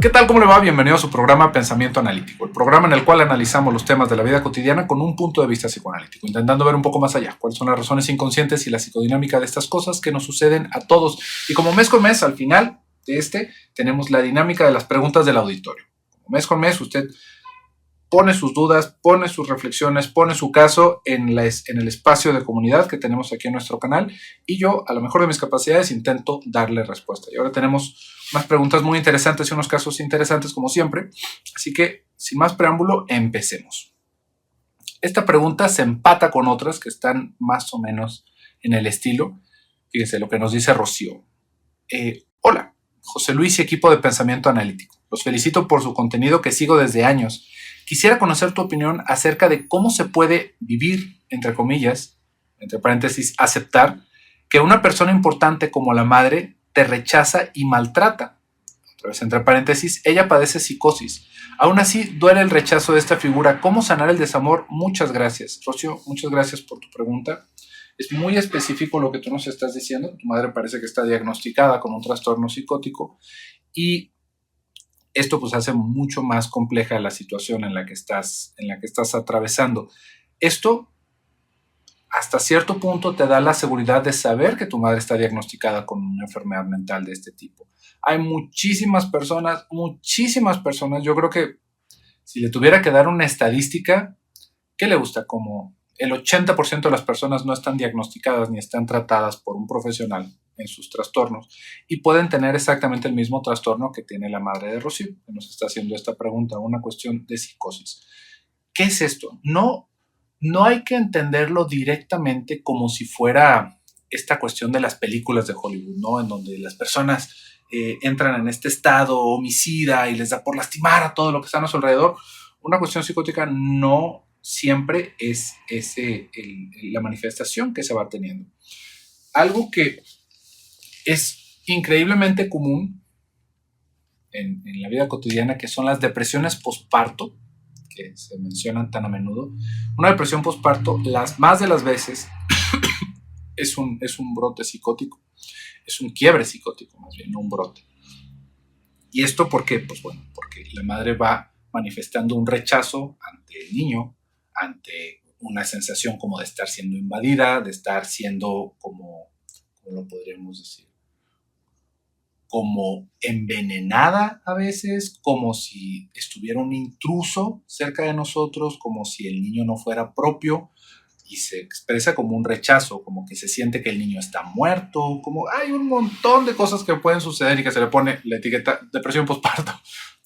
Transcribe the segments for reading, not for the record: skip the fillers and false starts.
¿Qué tal? ¿Cómo le va? Bienvenido a su programa Pensamiento Analítico, el programa en el cual analizamos los temas de la vida cotidiana con un punto de vista psicoanalítico, intentando ver un poco más allá cuáles son las razones inconscientes y la psicodinámica de estas cosas que nos suceden a todos. Y como mes con mes, al final de tenemos la dinámica de las preguntas del auditorio. Como mes con mes, usted pone sus dudas, pone sus reflexiones, pone su caso en el espacio de comunidad que tenemos aquí en nuestro canal y yo, a lo mejor de mis capacidades, intento darle respuesta. Y ahora tenemos unas preguntas muy interesantes y unos casos interesantes como siempre. Así que, sin más preámbulo, empecemos. Esta pregunta se empata con otras que están más o menos en el estilo. Fíjense lo que nos dice Rocío. Hola, José Luis y equipo de Pensamiento Analítico. Los felicito por su contenido que sigo desde años. Quisiera conocer tu opinión acerca de cómo se puede vivir, entre comillas, entre paréntesis, aceptar que una persona importante como la madre te rechaza y maltrata. Otra vez, entre paréntesis, ella padece psicosis. Aún así, duele el rechazo de esta figura. ¿Cómo sanar el desamor? Muchas gracias. Rocío, muchas gracias por tu pregunta. Es muy específico lo que tú nos estás diciendo. Tu madre parece que está diagnosticada con un trastorno psicótico y esto pues hace mucho más compleja la situación en la que estás atravesando. Esto hasta cierto punto te da la seguridad de saber que tu madre está diagnosticada con una enfermedad mental de este tipo. Hay muchísimas personas, yo creo que si le tuviera que dar una estadística, ¿qué le gusta? Como el 80% de las personas no están diagnosticadas ni están tratadas por un profesional en sus trastornos y pueden tener exactamente el mismo trastorno que tiene la madre de Rocío, que nos está haciendo esta pregunta, una cuestión de psicosis. ¿Qué es esto? No hay que entenderlo directamente como si fuera esta cuestión de las películas de Hollywood, ¿no? En donde las personas entran en este estado homicida y les da por lastimar a todo lo que está a su alrededor. Una cuestión psicótica no siempre es la manifestación que se va teniendo. Algo que es increíblemente común en la vida cotidiana, que son las depresiones postparto, que se mencionan tan a menudo. Una depresión postparto, más de las veces, es un brote psicótico, es un quiebre psicótico, más bien, no un brote. ¿Y esto por qué? Pues bueno, porque la madre va manifestando un rechazo ante el niño, ante una sensación como de estar siendo invadida, de estar siendo ¿cómo lo podríamos decir? Como envenenada a veces, como si estuviera un intruso cerca de nosotros, como si el niño no fuera propio, y se expresa como un rechazo, como que se siente que el niño está muerto, como hay un montón de cosas que pueden suceder y que se le pone la etiqueta depresión postparto,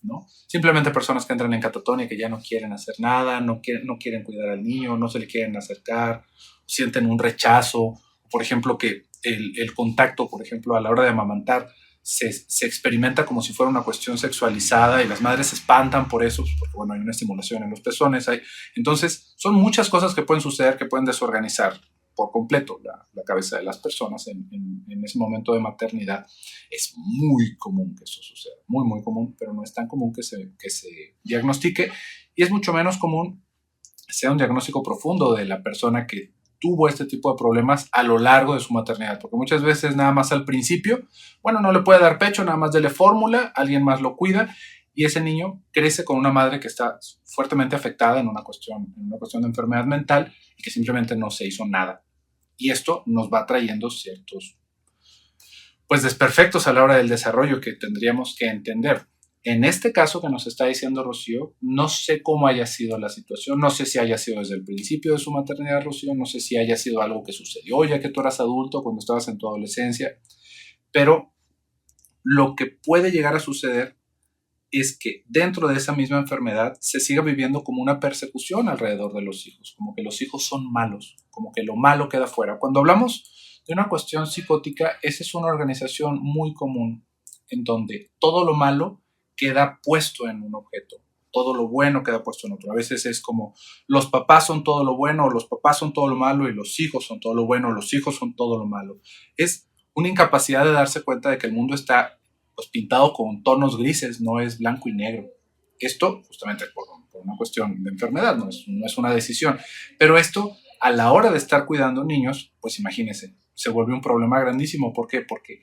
¿no? Simplemente personas que entran en catatonia, que ya no quieren hacer nada, no quieren cuidar al niño, no se le quieren acercar, sienten un rechazo, por ejemplo, que el contacto, por ejemplo, a la hora de amamantar, se experimenta como si fuera una cuestión sexualizada y las madres se espantan por eso, porque bueno, hay una estimulación en los pezones. Entonces, son muchas cosas que pueden suceder, que pueden desorganizar por completo la cabeza de las personas en ese momento de maternidad. Es muy común que eso suceda, muy, muy común, pero no es tan común que se diagnostique y es mucho menos común que sea un diagnóstico profundo de la persona que tuvo este tipo de problemas a lo largo de su maternidad, porque muchas veces nada más al principio, bueno, no le puede dar pecho, nada más dele fórmula, alguien más lo cuida y ese niño crece con una madre que está fuertemente afectada en una cuestión de enfermedad mental y que simplemente no se hizo nada. Y esto nos va trayendo ciertos desperfectos a la hora del desarrollo que tendríamos que entender. En este caso que nos está diciendo Rocío, no sé cómo haya sido la situación, no sé si haya sido desde el principio de su maternidad, Rocío, no sé si haya sido algo que sucedió ya que tú eras adulto, cuando estabas en tu adolescencia, pero lo que puede llegar a suceder es que dentro de esa misma enfermedad se siga viviendo como una persecución alrededor de los hijos, como que los hijos son malos, como que lo malo queda fuera. Cuando hablamos de una cuestión psicótica, esa es una organización muy común en donde todo lo malo queda puesto en un objeto, todo lo bueno queda puesto en otro. A veces es como los papás son todo lo bueno, o los papás son todo lo malo, y los hijos son todo lo bueno, o los hijos son todo lo malo. Es una incapacidad de darse cuenta de que el mundo está pintado con tonos grises, no es blanco y negro. Esto justamente por una cuestión de enfermedad, no es una decisión. Pero esto, a la hora de estar cuidando niños, pues imagínense, se vuelve un problema grandísimo. ¿Por qué? Porque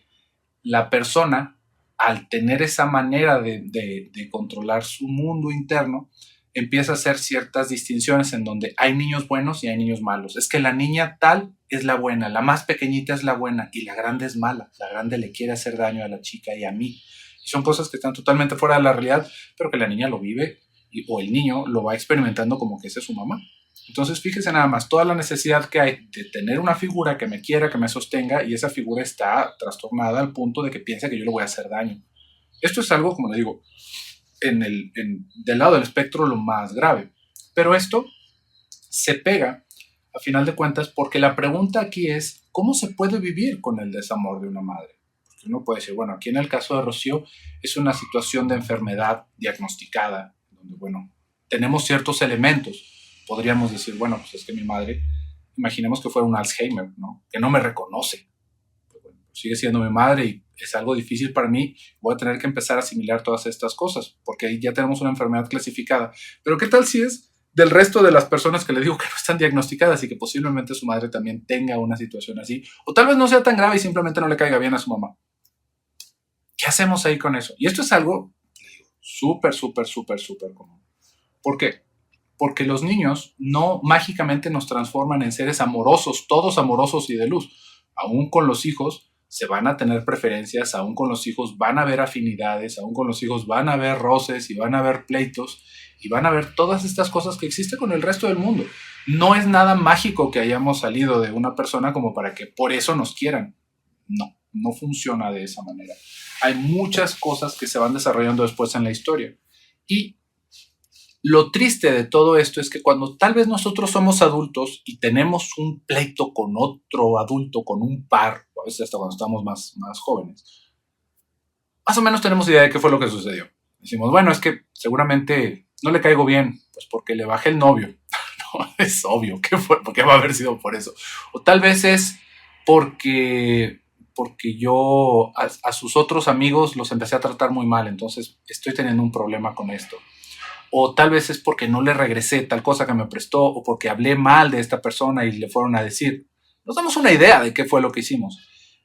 la persona al tener esa manera de controlar su mundo interno, empieza a hacer ciertas distinciones en donde hay niños buenos y hay niños malos. Es que la niña tal es la buena, la más pequeñita es la buena y la grande es mala. La grande le quiere hacer daño a la chica y a mí. Y son cosas que están totalmente fuera de la realidad, pero que la niña lo vive o el niño lo va experimentando como que esa es su mamá. Entonces, fíjese nada más, toda la necesidad que hay de tener una figura que me quiera, que me sostenga, y esa figura está trastornada al punto de que piensa que yo le voy a hacer daño. Esto es algo, como le digo, del lado del espectro lo más grave. Pero esto se pega, a final de cuentas, porque la pregunta aquí es, ¿cómo se puede vivir con el desamor de una madre? Porque uno puede decir, bueno, aquí en el caso de Rocío es una situación de enfermedad diagnosticada, donde, bueno, tenemos ciertos elementos. Podríamos decir, bueno, pues es que mi madre, imaginemos que fuera un Alzheimer, ¿no? Que no me reconoce. Pues bueno, sigue siendo mi madre y es algo difícil para mí. Voy a tener que empezar a asimilar todas estas cosas, porque ahí ya tenemos una enfermedad clasificada. Pero ¿qué tal si es del resto de las personas que le digo que no están diagnosticadas y que posiblemente su madre también tenga una situación así? O tal vez no sea tan grave y simplemente no le caiga bien a su mamá. ¿Qué hacemos ahí con eso? Y esto es algo súper, súper, súper, súper común. ¿Por qué? Porque los niños no mágicamente nos transforman en seres amorosos, todos amorosos y de luz. Aún con los hijos se van a tener preferencias, aún con los hijos van a haber afinidades, aún con los hijos van a haber roces y van a haber pleitos y van a haber todas estas cosas que existen con el resto del mundo. No es nada mágico que hayamos salido de una persona como para que por eso nos quieran. No, no funciona de esa manera. Hay muchas cosas que se van desarrollando después en la historia. Y lo triste de todo esto es que cuando tal vez nosotros somos adultos y tenemos un pleito con otro adulto, con un par, o a veces hasta cuando estamos más jóvenes, más o menos tenemos idea de qué fue lo que sucedió. Decimos, bueno, es que seguramente no le caigo bien, pues porque le bajé el novio. No, es obvio, ¿qué fue? ¿Por qué va a haber sido por eso? O tal vez es porque yo a sus otros amigos los empecé a tratar muy mal, entonces estoy teniendo un problema con esto. O tal vez es porque no le regresé tal cosa que me prestó, o porque hablé mal de esta persona y le fueron a decir. Nos damos una idea de qué fue lo que hicimos.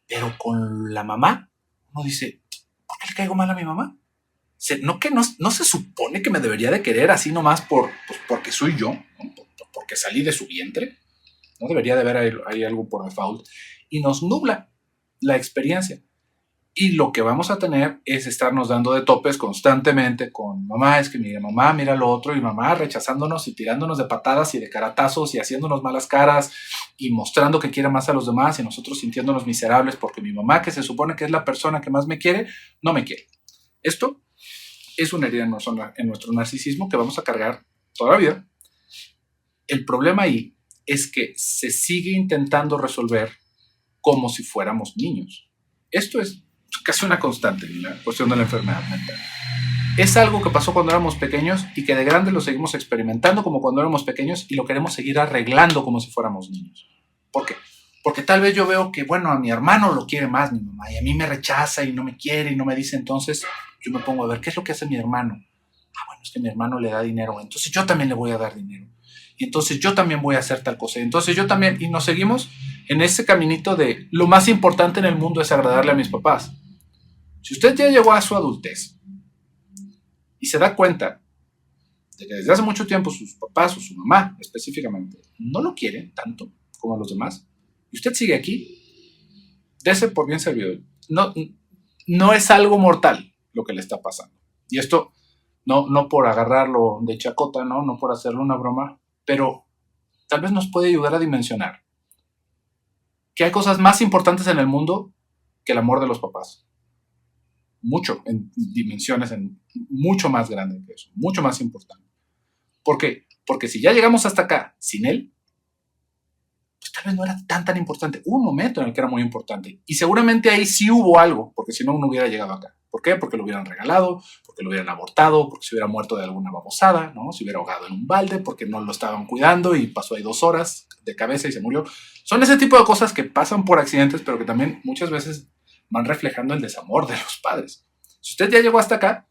Pero con la mamá, uno dice, ¿por qué le caigo mal a mi mamá? No se supone que me debería de querer así nomás porque soy yo, ¿no? Porque salí de su vientre. No debería de haber ahí algo por default. Y nos nubla la experiencia. Y lo que vamos a tener es estarnos dando de topes constantemente con mamá, es que mira, mamá, mira lo otro, y mamá rechazándonos y tirándonos de patadas y de caratazos y haciéndonos malas caras y mostrando que quiere más a los demás y nosotros sintiéndonos miserables porque mi mamá, que se supone que es la persona que más me quiere, no me quiere. Esto es una herida en nuestro narcisismo que vamos a cargar toda la vida. El problema ahí es que se sigue intentando resolver como si fuéramos niños. Esto es casi una constante en la cuestión de la enfermedad mental. Es algo que pasó cuando éramos pequeños y que de grandes lo seguimos experimentando como cuando éramos pequeños y lo queremos seguir arreglando como si fuéramos niños. ¿Por qué? Porque tal vez yo veo que, bueno, a mi hermano lo quiere más mi mamá y a mí me rechaza y no me quiere y no me dice, entonces yo me pongo a ver, ¿qué es lo que hace mi hermano? Ah, bueno, es que mi hermano le da dinero, entonces yo también le voy a dar dinero. Y entonces yo también voy a hacer tal cosa. Entonces yo también, y nos seguimos en ese caminito de lo más importante en el mundo es agradarle a mis papás. Si usted ya llegó a su adultez y se da cuenta de que desde hace mucho tiempo sus papás o su mamá específicamente no lo quieren tanto como a los demás, y usted sigue aquí, dese por bien servido. No, no es algo mortal lo que le está pasando. Y esto no por agarrarlo de chacota, no por hacerle una broma, pero tal vez nos puede ayudar a dimensionar que hay cosas más importantes en el mundo que el amor de los papás. Mucho, en dimensiones mucho más grandes que eso, mucho más importante. ¿Por qué? Porque si ya llegamos hasta acá sin él, pues tal vez no era tan importante. Hubo un momento en el que era muy importante. Y seguramente ahí sí hubo algo, porque si no, no hubiera llegado acá. ¿Por qué? Porque lo hubieran regalado, porque lo hubieran abortado, porque se hubiera muerto de alguna babosada, ¿no? Se hubiera ahogado en un balde, porque no lo estaban cuidando y pasó ahí 2 horas de cabeza y se murió. Son ese tipo de cosas que pasan por accidentes, pero que también muchas veces van reflejando el desamor de los padres. Si usted ya llegó hasta acá,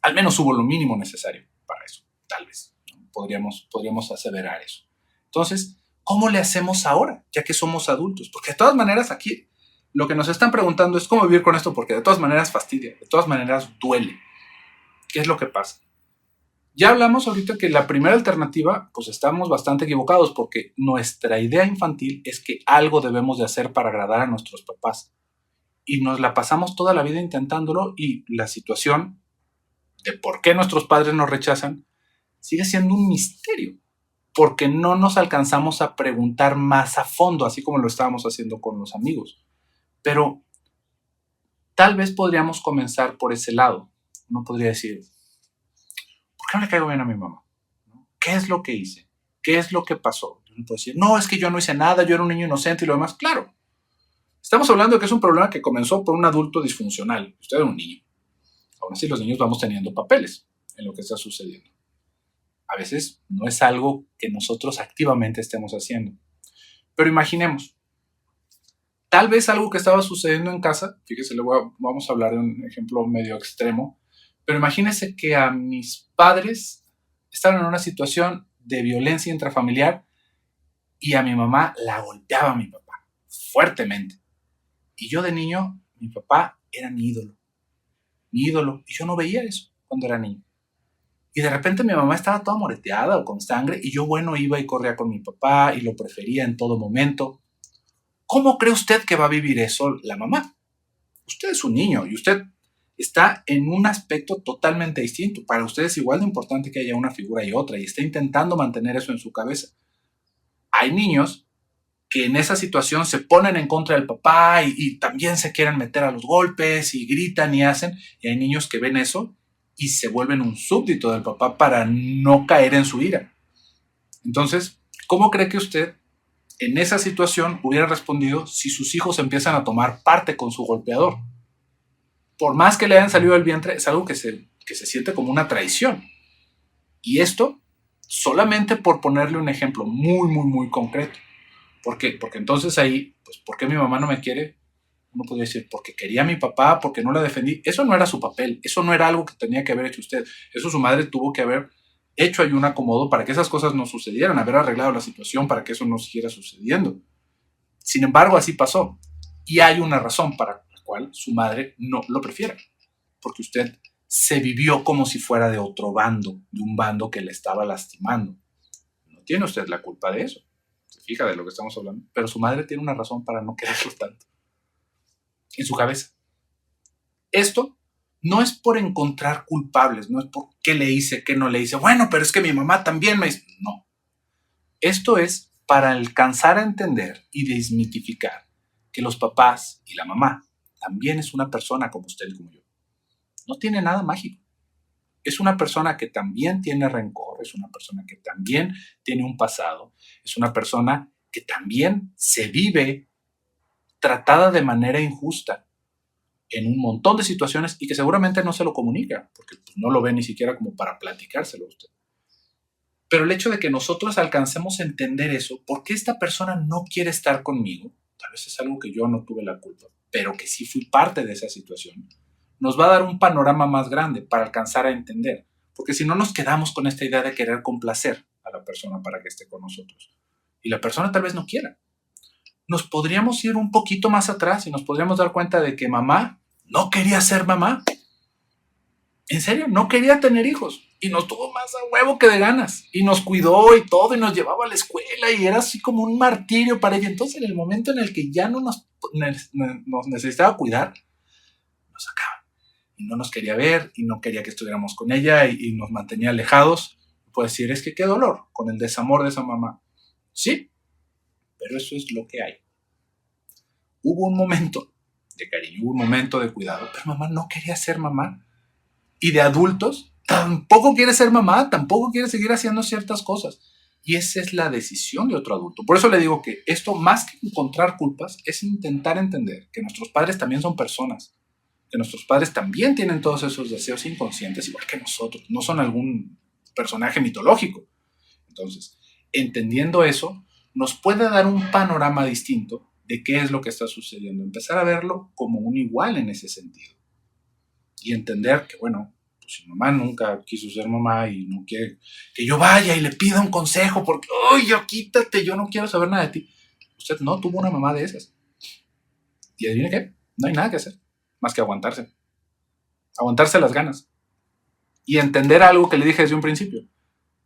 al menos hubo lo mínimo necesario para eso, tal vez, ¿no? Podríamos aseverar eso. Entonces, ¿cómo le hacemos ahora, ya que somos adultos? Porque de todas maneras aquí Lo que nos están preguntando es cómo vivir con esto, porque de todas maneras fastidia, de todas maneras duele. ¿Qué es lo que pasa? Ya hablamos ahorita que la primera alternativa, pues estamos bastante equivocados, porque nuestra idea infantil es que algo debemos de hacer para agradar a nuestros papás. Y nos la pasamos toda la vida intentándolo, y la situación de por qué nuestros padres nos rechazan sigue siendo un misterio, porque no nos alcanzamos a preguntar más a fondo, así como lo estábamos haciendo con los amigos. Pero tal vez podríamos comenzar por ese lado. Uno podría decir, ¿por qué no le caigo bien a mi mamá? ¿Qué es lo que hice? ¿Qué es lo que pasó? Uno puede decir, no, es que yo no hice nada, yo era un niño inocente y lo demás. Claro, estamos hablando de que es un problema que comenzó por un adulto disfuncional. Usted era un niño. Aún así, los niños vamos teniendo papeles en lo que está sucediendo. A veces no es algo que nosotros activamente estemos haciendo. Pero imaginemos, tal vez algo que estaba sucediendo en casa, fíjese, vamos a hablar de un ejemplo medio extremo, pero imagínese que a mis padres estaban en una situación de violencia intrafamiliar y a mi mamá la golpeaba a mi papá fuertemente. Y yo de niño, mi papá era mi ídolo, y yo no veía eso cuando era niño. Y de repente mi mamá estaba toda moreteada o con sangre y yo, bueno, iba y corría con mi papá y lo prefería en todo momento. ¿Cómo cree usted que va a vivir eso la mamá? Usted es un niño y usted está en un aspecto totalmente distinto. Para usted es igual de importante que haya una figura y otra y está intentando mantener eso en su cabeza. Hay niños que en esa situación se ponen en contra del papá y también se quieren meter a los golpes y gritan y hacen. Y hay niños que ven eso y se vuelven un súbdito del papá para no caer en su ira. Entonces, ¿cómo cree que usted en esa situación hubiera respondido si sus hijos empiezan a tomar parte con su golpeador? Por más que le hayan salido del vientre, es algo que se siente como una traición. Y esto solamente por ponerle un ejemplo muy, muy, muy concreto. ¿Por qué? Porque entonces ahí, pues, ¿por qué mi mamá no me quiere? Uno podría decir, porque quería a mi papá, porque no la defendí. Eso no era su papel, eso no era algo que tenía que haber hecho usted. Eso su madre tuvo que haber hecho ahí un acomodo para que esas cosas no sucedieran, haber arreglado la situación para que eso no siguiera sucediendo. Sin embargo, así pasó. Y hay una razón para la cual su madre no lo prefiere. Porque usted se vivió como si fuera de otro bando, de un bando que le estaba lastimando. No tiene usted la culpa de eso. Se fija de lo que estamos hablando. Pero su madre tiene una razón para no quererlo tanto. En su cabeza. Esto no es por encontrar culpables, no es por qué le hice, qué no le hice. Bueno, pero es que mi mamá también me hizo. No. Esto es para alcanzar a entender y desmitificar que los papás y la mamá también es una persona como usted y como yo. No tiene nada mágico. Es una persona que también tiene rencor, es una persona que también tiene un pasado, es una persona que también se vive tratada de manera injusta en un montón de situaciones y que seguramente no se lo comunica, porque no lo ve ni siquiera como para platicárselo a usted. Pero el hecho de que nosotros alcancemos a entender eso, ¿por qué esta persona no quiere estar conmigo? Tal vez es algo que yo no tuve la culpa, pero que sí fui parte de esa situación. Nos va a dar un panorama más grande para alcanzar a entender, porque si no nos quedamos con esta idea de querer complacer a la persona para que esté con nosotros. Y la persona tal vez no quiera. Nos podríamos ir un poquito más atrás y nos podríamos dar cuenta de que mamá no quería ser mamá. En serio, no quería tener hijos. Y nos tuvo más a huevo que de ganas. Y nos cuidó y todo, y nos llevaba a la escuela, y era así como un martirio para ella. Entonces, en el momento en el que ya no nos necesitaba cuidar, nos sacaba. Y no nos quería ver, y no quería que estuviéramos con ella, y nos mantenía alejados. Pues decir, es que qué dolor con el desamor de esa mamá. Sí, pero eso es lo que hay. Hubo un momento de cariño, hubo un momento de cuidado, pero mamá no quería ser mamá. Y de adultos, tampoco quiere ser mamá, tampoco quiere seguir haciendo ciertas cosas. Y esa es la decisión de otro adulto. Por eso le digo que esto, más que encontrar culpas, es intentar entender que nuestros padres también son personas, que nuestros padres también tienen todos esos deseos inconscientes, igual que nosotros, no son algún personaje mitológico. Entonces, entendiendo eso, nos puede dar un panorama distinto de qué es lo que está sucediendo, empezar a verlo como un igual en ese sentido. Y entender que, bueno, pues si mamá nunca quiso ser mamá y no quiere que yo vaya y le pida un consejo porque, oye, quítate, yo no quiero saber nada de ti. Usted no tuvo una mamá de esas. Y adivine qué, no hay nada que hacer más que aguantarse. Aguantarse las ganas. Y entender algo que le dije desde un principio.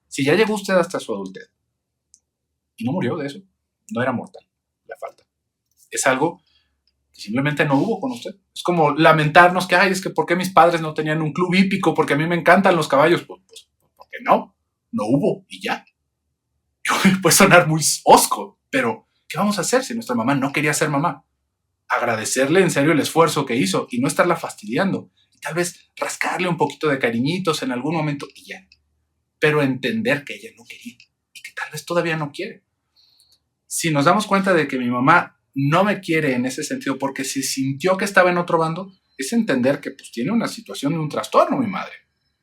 Si ya llegó usted hasta su adultez y no murió de eso, no era mortal la falta. Es algo que simplemente no hubo con usted. Es como lamentarnos que, ay, es que ¿por qué mis padres no tenían un club hípico? Porque a mí me encantan los caballos. Pues porque no hubo y ya. Puede sonar muy osco, pero ¿qué vamos a hacer si nuestra mamá no quería ser mamá? Agradecerle en serio el esfuerzo que hizo y no estarla fastidiando. Y tal vez rascarle un poquito de cariñitos en algún momento y ya. Pero entender que ella no quería y que tal vez todavía no quiere. Si nos damos cuenta de que mi mamá no me quiere en ese sentido porque se sintió que estaba en otro bando, es entender que pues tiene una situación de un trastorno mi madre.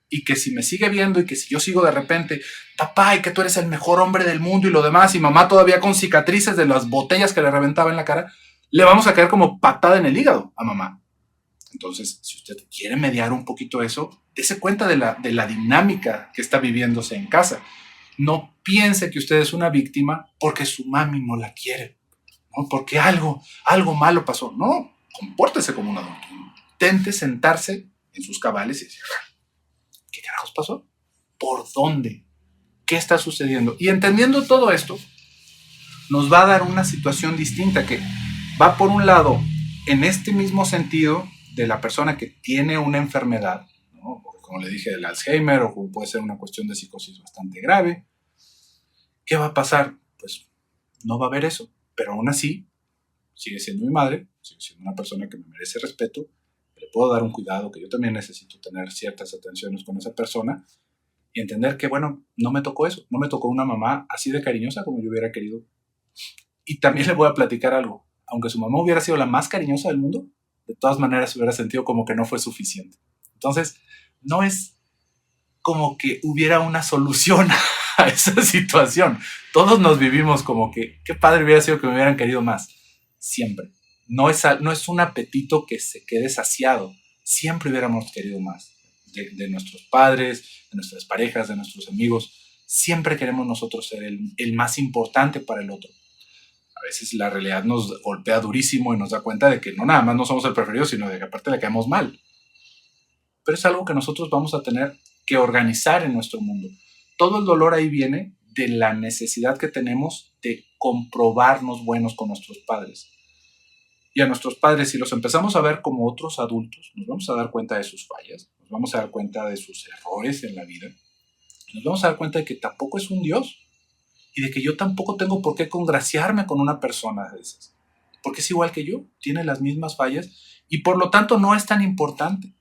Y que si me sigue viendo y que si yo sigo de repente, papá, y que tú eres el mejor hombre del mundo y lo demás, y mamá todavía con cicatrices de las botellas que le reventaba en la cara, le vamos a caer como patada en el hígado a mamá. Entonces, si usted quiere mediar un poquito eso, dése cuenta de la dinámica que está viviéndose en casa. No piense que usted es una víctima porque su mami no la quiere, ¿no? Porque algo malo pasó. No, compórtese como un adulto. Intente sentarse en sus cabales y decir, ¿qué carajos pasó? ¿Por dónde? ¿Qué está sucediendo? Y entendiendo todo esto, nos va a dar una situación distinta que va por un lado en este mismo sentido de la persona que tiene una enfermedad, ¿no? Como le dije, el Alzheimer, o puede ser una cuestión de psicosis bastante grave. ¿Qué va a pasar? Pues no va a haber eso, pero aún así sigue siendo mi madre, sigue siendo una persona que me merece respeto, le puedo dar un cuidado, que yo también necesito tener ciertas atenciones con esa persona y entender que, bueno, no me tocó eso, no me tocó una mamá así de cariñosa como yo hubiera querido. Y también le voy a platicar algo, aunque su mamá hubiera sido la más cariñosa del mundo, de todas maneras se hubiera sentido como que no fue suficiente. Entonces, no es como que hubiera una solución a esa situación. Todos nos vivimos como que, qué padre hubiera sido que me hubieran querido más. Siempre. No es un apetito que se quede saciado. Siempre hubiéramos querido más. De nuestros padres, de nuestras parejas, de nuestros amigos. Siempre queremos nosotros ser el más importante para el otro. A veces la realidad nos golpea durísimo y nos da cuenta de que no nada más no somos el preferido, sino de que aparte le caemos mal. Pero es algo que nosotros vamos a tener que organizar en nuestro mundo. Todo el dolor ahí viene de la necesidad que tenemos de comprobarnos buenos con nuestros padres. Y a nuestros padres, si los empezamos a ver como otros adultos, nos vamos a dar cuenta de sus fallas, nos vamos a dar cuenta de sus errores en la vida, nos vamos a dar cuenta de que tampoco es un Dios y de que yo tampoco tengo por qué congraciarme con una persona de esas, porque es igual que yo, tiene las mismas fallas y por lo tanto no es tan importante.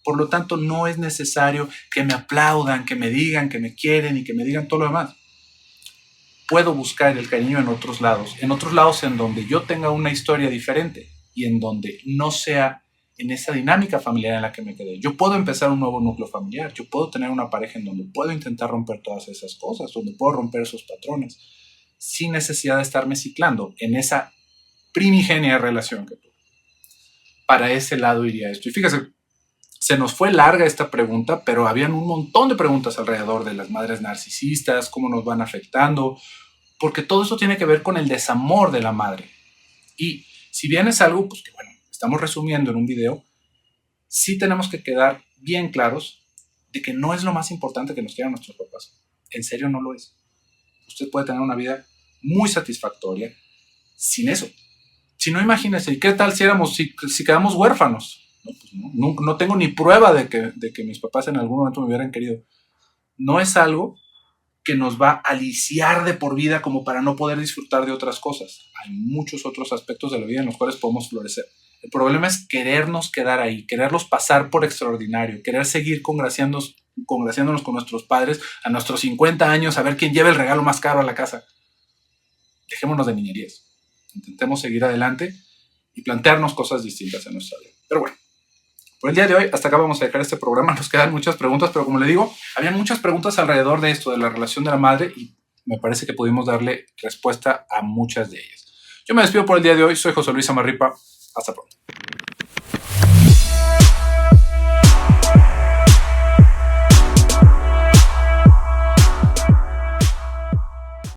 Por lo tanto, no es necesario que me aplaudan, que me digan que me quieren y que me digan todo lo demás. Puedo buscar el cariño en otros lados en donde yo tenga una historia diferente y en donde no sea en esa dinámica familiar en la que me quedé. Yo puedo empezar un nuevo núcleo familiar, yo puedo tener una pareja en donde puedo intentar romper todas esas cosas, donde puedo romper esos patrones, sin necesidad de estarme ciclando en esa primigenia relación que tuve. Para ese lado iría esto. Y fíjese, se nos fue larga esta pregunta, pero habían un montón de preguntas alrededor de las madres narcisistas, cómo nos van afectando, porque todo eso tiene que ver con el desamor de la madre. Y si bien es algo, pues que bueno, estamos resumiendo en un video, sí tenemos que quedar bien claros de que no es lo más importante que nos quieran nuestros papás. En serio no lo es. Usted puede tener una vida muy satisfactoria sin eso. Si no, imagínese, ¿y qué tal si quedamos huérfanos? No, pues no tengo ni prueba de que mis papás en algún momento me hubieran querido. No es algo que nos va a aliciar de por vida como para no poder disfrutar de otras cosas. Hay muchos otros aspectos de la vida en los cuales podemos florecer. El problema es querernos quedar ahí, quererlos pasar por extraordinario, querer seguir congraciándonos con nuestros padres a nuestros 50 años, a ver quién lleva el regalo más caro a la casa. Dejémonos de niñerías. Intentemos seguir adelante y plantearnos cosas distintas en nuestra vida. Pero bueno, por el día de hoy, hasta acá vamos a dejar este programa. Nos quedan muchas preguntas, pero como le digo, habían muchas preguntas alrededor de esto, de la relación de la madre, y me parece que pudimos darle respuesta a muchas de ellas. Yo me despido por el día de hoy. Soy José Luis Amarripa. Hasta pronto.